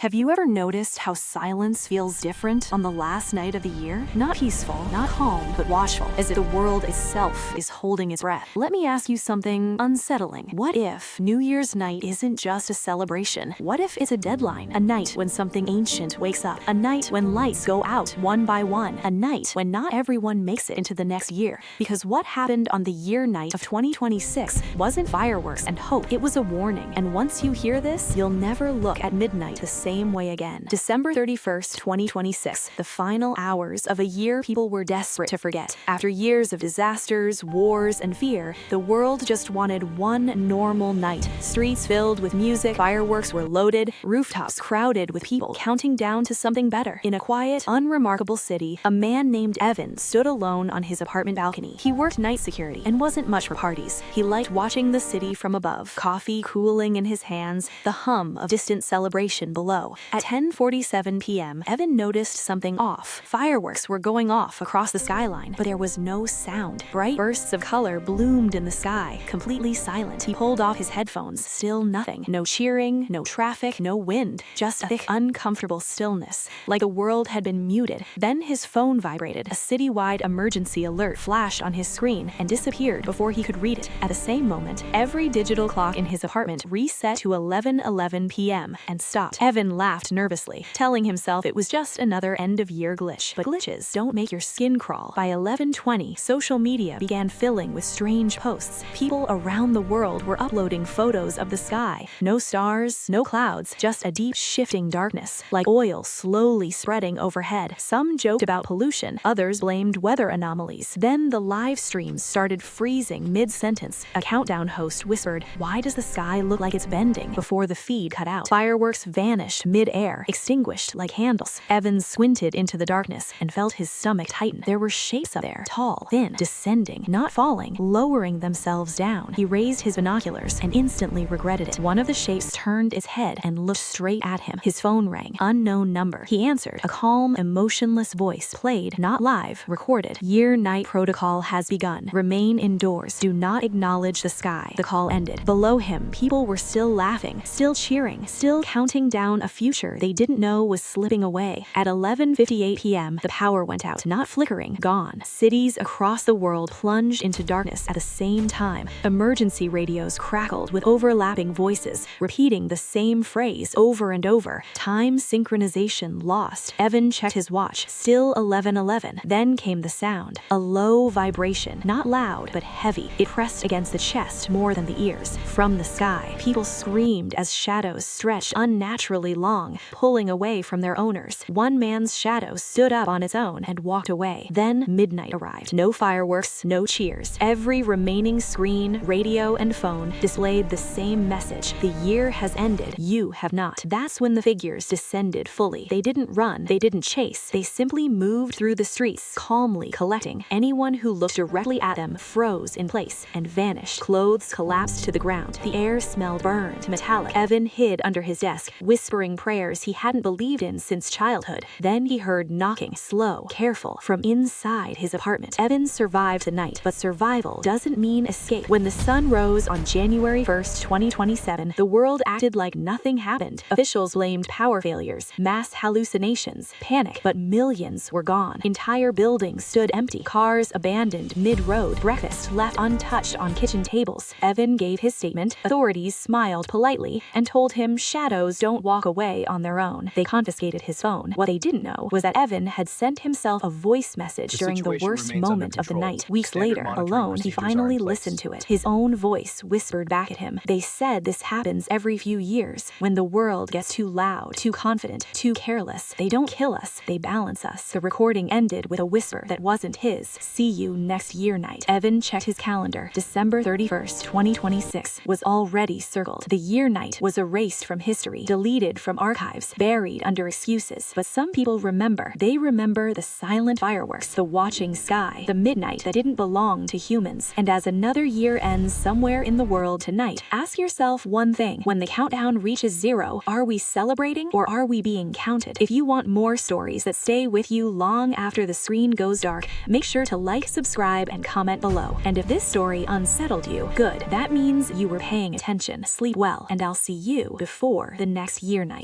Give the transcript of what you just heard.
Have you ever noticed how silence feels different on the last night of the year? Not peaceful, not calm, but watchful, as if the world itself is holding its breath. Let me ask you something unsettling. What if New Year's night isn't just a celebration? What if it's a deadline? A night when something ancient wakes up. A night when lights go out one by one. A night when not everyone makes it into the next year. Because what happened on the year night of 2026 wasn't fireworks and hope. It was a warning. And once you hear this, you'll never look at midnight the same way again. December 31st, 2026, the final hours of a year people were desperate to forget. After years of disasters, wars, and fear, the world just wanted one normal night. Streets filled with music, fireworks were loaded, rooftops crowded with people counting down to something better. In a quiet, unremarkable city, a man named Evan stood alone on his apartment balcony. He worked night security and wasn't much for parties. He liked watching the city from above, coffee cooling in his hands, the hum of distant celebration below. At 10:47 p.m., Evan noticed something off. Fireworks were going off across the skyline, but there was no sound. Bright bursts of color bloomed in the sky, completely silent. He pulled off his headphones, still nothing. No cheering, no traffic, no wind, just a thick, uncomfortable stillness, like the world had been muted. Then his phone vibrated. A citywide emergency alert flashed on his screen and disappeared before he could read it. At the same moment, every digital clock in his apartment reset to 11:11 p.m. and stopped. Evan laughed nervously, telling himself it was just another end-of-year glitch. But glitches don't make your skin crawl. By 11:20, social media began filling with strange posts. People around the world were uploading photos of the sky. No stars, no clouds, just a deep shifting darkness, like oil slowly spreading overhead. Some joked about pollution, others blamed weather anomalies. Then the live streams started freezing mid-sentence. A countdown host whispered, "Why does the sky look like it's bending?" before the feed cut out. Fireworks vanished mid-air, extinguished like candles. Evans squinted into the darkness and felt his stomach tighten. There were shapes up there, tall, thin, descending, not falling, lowering themselves down. He raised his binoculars and instantly regretted it. One of the shapes turned its head and looked straight at him. His phone rang. Unknown number. He answered. A calm, emotionless voice played, not live, recorded. Year night protocol has begun. Remain indoors. Do not acknowledge the sky. The call ended. Below him, people were still laughing, still cheering, still counting down a future they didn't know was slipping away. At 11:58 p.m., the power went out, not flickering, gone. Cities across the world plunged into darkness at the same time. Emergency radios crackled with overlapping voices, repeating the same phrase over and over. Time synchronization lost. Evan checked his watch. Still 11:11. Then came the sound. A low vibration, not loud, but heavy. It pressed against the chest more than the ears. From the sky, people screamed as shadows stretched unnaturally long, pulling away from their owners. One man's shadow stood up on its own and walked away. Then midnight arrived. No fireworks, no cheers. Every remaining screen, radio, and phone displayed the same message. The year has ended. You have not. That's when the figures descended fully. They didn't run. They didn't chase. They simply moved through the streets, calmly collecting. Anyone who looked directly at them froze in place and vanished. Clothes collapsed to the ground. The air smelled burned, metallic. Evan hid under his desk, whispering prayers he hadn't believed in since childhood. Then he heard knocking, slow, careful, from inside his apartment. Evan survived the night, but survival doesn't mean escape. When the sun rose on January 1st, 2027, the world acted like nothing happened. Officials blamed power failures, mass hallucinations, panic, but millions were gone. Entire buildings stood empty, cars abandoned mid-road, breakfast left untouched on kitchen tables. Evan gave his statement. Authorities smiled politely and told him shadows don't walk away on their own. They confiscated his phone. What they didn't know was that Evan had sent himself a voice message during the worst moment of the night. Weeks later, alone, he finally listened to it. His own voice whispered back at him. They said this happens every few years. When the world gets too loud, too confident, too careless, they don't kill us, they balance us. The recording ended with a whisper that wasn't his. See you next year night. Evan checked his calendar. December 31st, 2026 was already circled. The year night was erased from history, deleted from archives, buried under excuses. But some people remember. They remember the silent fireworks, the watching sky, the midnight that didn't belong to humans. And as another year ends somewhere in the world tonight, ask yourself one thing. When the countdown reaches 0, are we celebrating or are we being counted? If you want more stories that stay with you long after the screen goes dark, make sure to like, subscribe, and comment below. And if this story unsettled you, good. That means you were paying attention. Sleep well, and I'll see you before the next year.